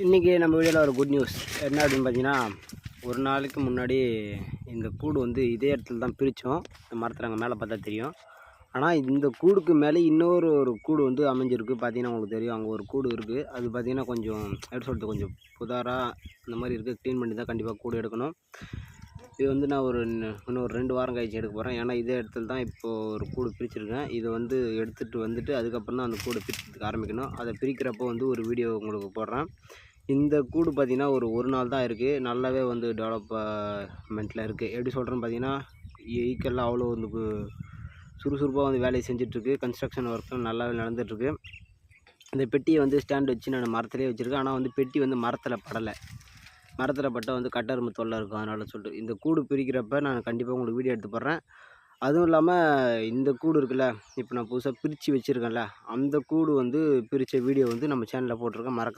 இன்றைக்கி நம்ம வீடியோவில் ஒரு குட் நியூஸ் என்ன அப்படின்னு பார்த்தீங்கன்னா, ஒரு நாளைக்கு முன்னாடி இந்த கூடு வந்து இதே இடத்துல தான் பிரித்தோம். மரத்தில் அங்கே மேலே பார்த்தா தெரியும். ஆனால் இந்த கூடுக்கு மேலே ஒரு கூடு வந்து அமைஞ்சிருக்கு. பார்த்தீங்கன்னா உங்களுக்கு தெரியும், அங்கே ஒரு கூடு இருக்குது. அது பார்த்தீங்கன்னா கொஞ்சம் எப்படி சொல்கிறது, கொஞ்சம் புதாராக இந்த மாதிரி இருக்குது. க்ளீன் பண்ணி தான் கண்டிப்பாக கூடு எடுக்கணும். இது வந்து நான் இன்னும் ஒரு 2 வாரம் கழிச்சு எடுக்க போகிறேன். ஏன்னா இதே இடத்துல தான் இப்போது ஒரு கூடு பிரிச்சுருக்கேன். இதை வந்து எடுத்துகிட்டு வந்துட்டு அதுக்கப்புறம் தான் அந்த கூடை பிரிக்கிறதுக்கு ஆரம்பிக்கணும். அதை பிரிக்கிறப்போ வந்து ஒரு வீடியோ உங்களுக்கு போடுறேன். இந்த கூடு பார்த்திங்கன்னா ஒரு நாள் தான் இருக்குது. நல்லாவே வந்து டெவலப்மெண்ட்டில் இருக்குது. எப்படி சொல்கிறேன்னு பார்த்தீங்கன்னா, ஈக்கெல்லாம் அவ்வளோ வந்து சுறுசுறுப்பாக வந்து வேலையை செஞ்சிட்ருக்கு. கன்ஸ்ட்ரக்ஷன் ஒர்க்கும் நல்லாவே நடந்துகிட்ருக்கு. இந்த பெட்டியை வந்து ஸ்டாண்ட் வச்சு நான் மரத்துலேயே வச்சுருக்கேன். ஆனால் வந்து பெட்டி வந்து மரத்தில் படலை. மரத்தில் பட்டால் வந்து கட்டெறும்பு தொல்லை இருக்கும். அதனால் சொல்லிட்டு இந்த கூடு பிரிக்கிறப்ப நான் கண்டிப்பாக உங்களுக்கு வீடியோ எடுத்து போடுறேன். அதுவும் இல்லாமல் இந்த கூடு இருக்குல்ல, இப்போ நான் புதுசாக பிரித்து வச்சுருக்கேன்ல, அந்த கூடு வந்து பிரித்த வீடியோ வந்து நம்ம சேனலில் போட்டிருக்கேன். மறக்காமல்